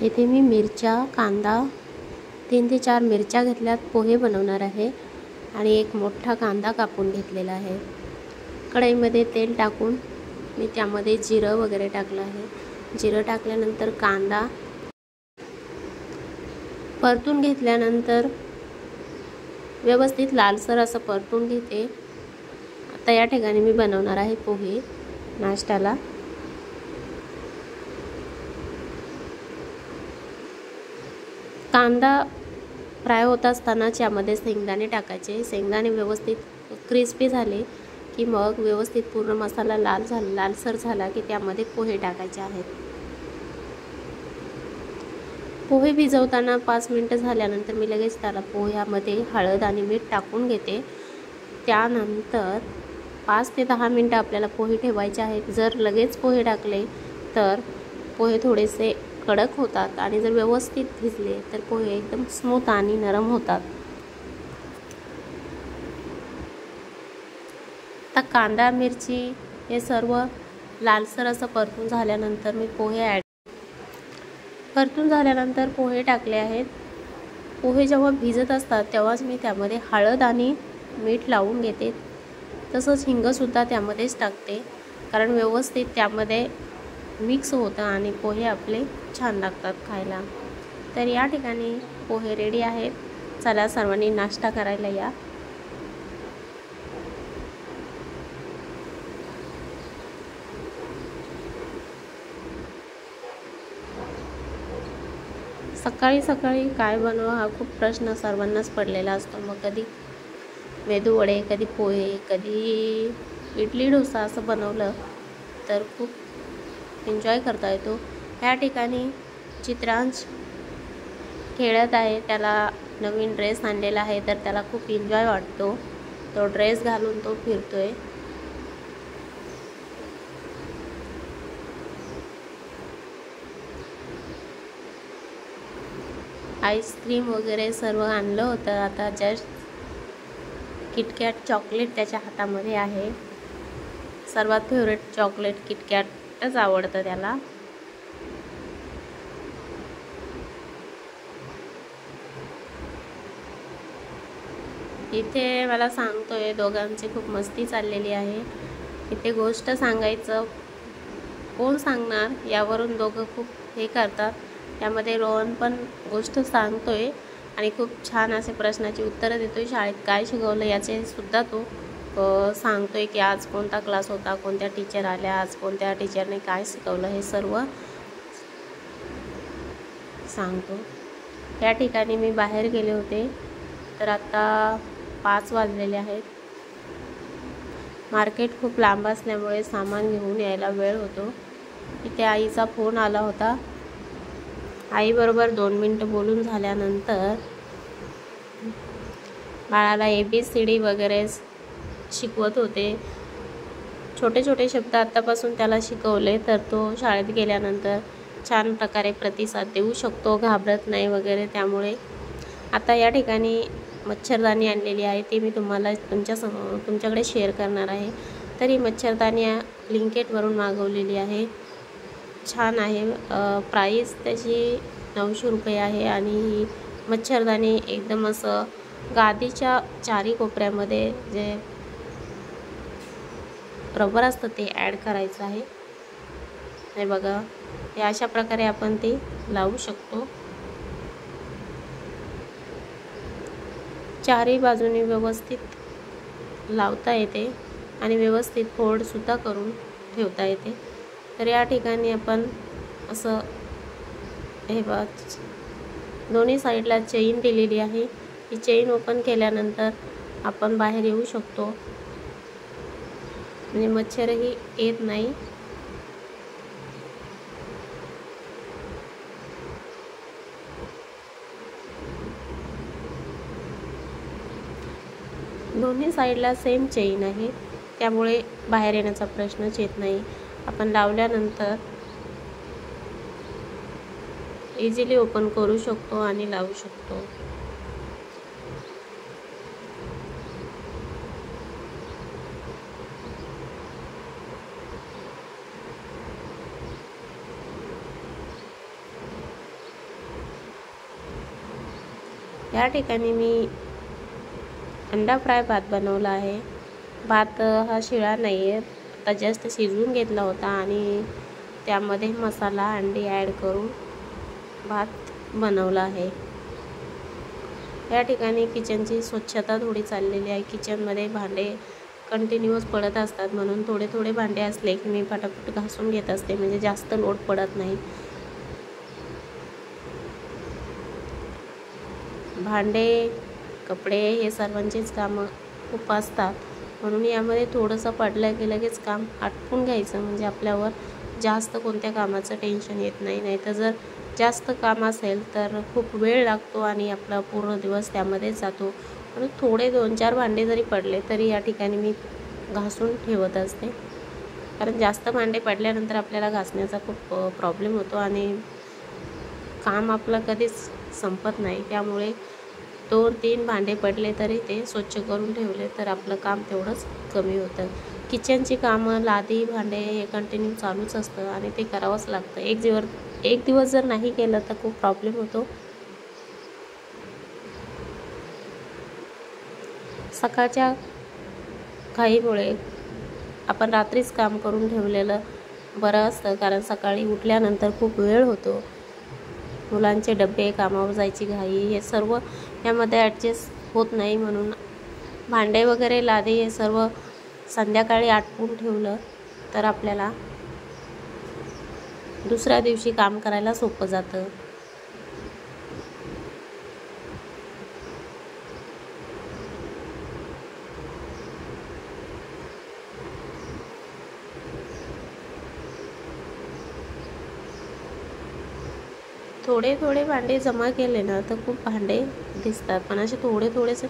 इथे मी मिरच्या, कांदा 3 ते 4 मिरच्या घेतल्यात, पोहे बनवणार आहे आणि एक मोठा कांदा कापून घेतलेला आहे। कढईमध्ये तेल टाकून मी त्यामध्ये जिरं वगैरे टाकलं आहे। जिरं टाकल्यानंतर कांदा परतून घेतल्यानंतर व्यवस्थित लालसर असं परतून घेते। आता या ठिकाणी मी बनवणार आहे पोहे नाश्त्याला। कांदा फ्राय होत असताना यामध्ये शेंगदाणे टाकायचे। शेंगदाणे व्यवस्थित क्रिस्पी झाले की मग व्यवस्थित पूर्ण मसाला लालसर झाला की त्यामध्ये पोहे टाकायचे आहेत। पोहे भिजवताना 5 मिनिटं झाल्यानंतर मी लगेच त्याला पोह्यामध्ये हळद आणि मीठ टाकून घेते। त्यानंतर 5 ते 10 मिनिटं आपल्याला पोहे ठेवायचे आहेत। जर लगेच पोहे टाकले तर पोहे थोडेसे कडक होतात आणि जर व्यवस्थित भिजले तर पोहे एकदम स्मूथ आणि नरम होतात। आता कांदा मिरची हे सर्व लालसर असं परतून झाल्यानंतर मी परतून झाल्यानंतर पोहे टाकले आहेत। पोहे जेव्हा भिजत असतात तेव्हाच मी त्यामध्ये हळद आणि मीठ लावून घेते। तसंच हिंगसुद्धा त्यामध्येच टाकते, कारण व्यवस्थित त्यामध्ये मिक्स होतं आणि पोहे आपले छान लागतात खायला। तर या ठिकाणी पोहे रेडी आहेत। चला सर्वांनी नाश्ता करायला या। सकाळी सकाळी काय बनवा हा खूप प्रश्न सर्वांनाच पडलेला असतो। मग कधी मेदू वडे, कधी पोहे, कधी इडली डोसा असं बनवलं तर खूप एन्जॉय करता येतो। या ठिकाणी चित्रांश खेळत आहे, त्याला नवीन ड्रेस आणलेला आहे तर त्याला खूप एन्जॉय वाटतो। तो ड्रेस घालून तो फिरतोय। आईस्क्रीम वगैरे सर्व आणलं होतं। आता जस्ट किटकॅट चॉकलेट त्याच्या हातामध्ये आहे। सर्वात फेवरेट चॉकलेट किटकॅटच आवडतं त्याला। इथे मला सांगतोय, दोघांची खूप मस्ती चाललेली आहे। इथे गोष्ट सांगायचं कोण सांगणार यावरून दोघं खूप हे करतात। त्यामध्ये रोहन पण गोष्ट सांगतोय आणि खूप छान असे प्रश्नाची उत्तरं देतोय। शाळेत काय शिकवलं याचे सुद्धा तो सांगतोय की आज कोणता क्लास होता, कोणत्या टीचर आल्या, आज कोणत्या टीचरने काय शिकवलं हे सर्व सांगतो। या ठिकाणी मी बाहेर गेले होते तर आता 5 वाजलेले आहेत। मार्केट खूप लांब असल्यामुळे सामान घेऊन यायला वेळ होतो। इथे आईचा फोन आला होता। आईबरोबर 2 मिनिटं बोलून झाल्यानंतर बाळाला ABCD वगैरे शिकवत होते। छोटे छोटे शब्द आत्तापासून त्याला शिकवले तर तो शाळेत गेल्यानंतर छान प्रकारे प्रतिसाद देऊ शकतो, घाबरत नाही वगैरे। त्यामुळे आता या ठिकाणी मच्छरदाणी आणलेली आहे, ती मी तुम्हाला तुमच्याकडे शेअर करणार आहे। तर ही मच्छरदाणी ब्लिंकिटवरून मागवलेली आहे। छान आहे। प्राईस त्याची 900 रुपये आहे आणि ही मच्छरदाणी एकदम असं गादीच्या चारी कोपऱ्यामध्ये जे रबर असतं ते ॲड करायचं आहे। हे बघा, हे अशा प्रकारे आपण ते लावू शकतो। चारही बाजूने व्यवस्थित लावता येते आणि व्यवस्थित फोल्डसुद्धा करून ठेवता येते। तर या ठिकाणी आपण असं हे बघा, दोन्ही साईडला चेन दिलेली आहे। ही चेन ओपन केल्यानंतर आपण बाहेर येऊ शकतो, म्हणजे मच्छरही येत नाही। दोन्ही साईडला सेम चेन आहे, त्यामुळे बाहेर येण्याचा प्रश्नच येत नाही। आपण लावल्यानंतर इझिली ओपन करू शकतो आणि लावू शकतो। या ठिकाणी मी अंडा फ्राय भात बनवला आहे. भात हा शिळा नाही आहे, आता जस्ट शिजवून घेतला होता आणि त्यामध्ये मसाला अंडी ॲड करून भात बनवला आहे. या ठिकाणी किचनची स्वच्छता थोडी चाललेली आहे. किचनमध्ये भांडे कंटिन्यूअस पडत असतात, म्हणून थोडे थोडे भांडे असले की मी पटापट घासून घेत असते, म्हणजे जास्त लोड पडत नाही. भांडे कपडे हे सर्वांचीच कामं खूप असतात, म्हणून यामध्ये थोडंसं पडलं की लगेच काम आटपून घ्यायचं, म्हणजे आपल्यावर जास्त कोणत्या कामाचं टेन्शन येत नाही. नाहीतर जर जास्त काम असेल तर खूप वेळ लागतो आणि आपला पूर्ण दिवस त्यामध्येच जातो. म्हणून थोडे 2-4 भांडे जरी पडले तरी या ठिकाणी मी घासून ठेवत असते, कारण जास्त भांडे पडल्यानंतर आपल्याला घासण्याचा खूप प्रॉब्लेम होतो आणि काम आपलं कधीच संपत नाही. त्यामुळे 2-3 भांडे पडले तरी ते स्वच्छ करून ठेवले तर आपलं काम तेवढंच कमी होतं. किचनची कामं, लादी, भांडे हे कंटिन्यू चालूच असतं आणि ते करावंच लागतं. एक दिवस जर नाही केलं तर खूप प्रॉब्लेम होतो. सकाळच्या घाईमुळे आपण रात्रीच काम करून ठेवलेलं बरं असतं, कारण सकाळी उठल्यानंतर खूप वेळ होतो. मुलांचे डबे, कामावर जायची घाई, हे सर्व यामध्ये ॲडजस्ट होत नाही. म्हणून भांडे वगैरे, लादी हे सर्व संध्याकाळी आटपून ठेवलं तर आपल्याला दुसऱ्या दिवशी काम करायला सोपं जातं. थोडे थोडे भांडे जमा केले ना तर खूप भांडे दिसतात, पण असे थोडे थोडेसे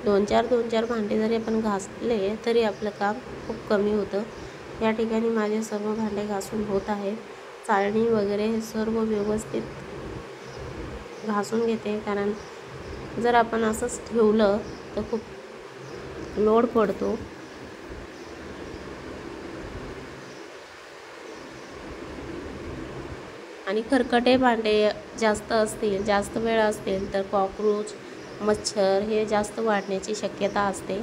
2-4 भांडे जरी आपण घासले तरी आपलं काम खूप कमी होतं. या ठिकाणी माझे सर्व भांडे घासून होत आहेत. चाळणी वगैरे हे सर्व व्यवस्थित घासून घेते, कारण जर आपण असंच ठेवलं तर खूप लोड पडतो. आणि खरकटे भांडे जास्त असतील, जास्त वेळ असतील तर कॉक्रोच, मच्छर हे जास्त वाढण्याची शक्यता असते.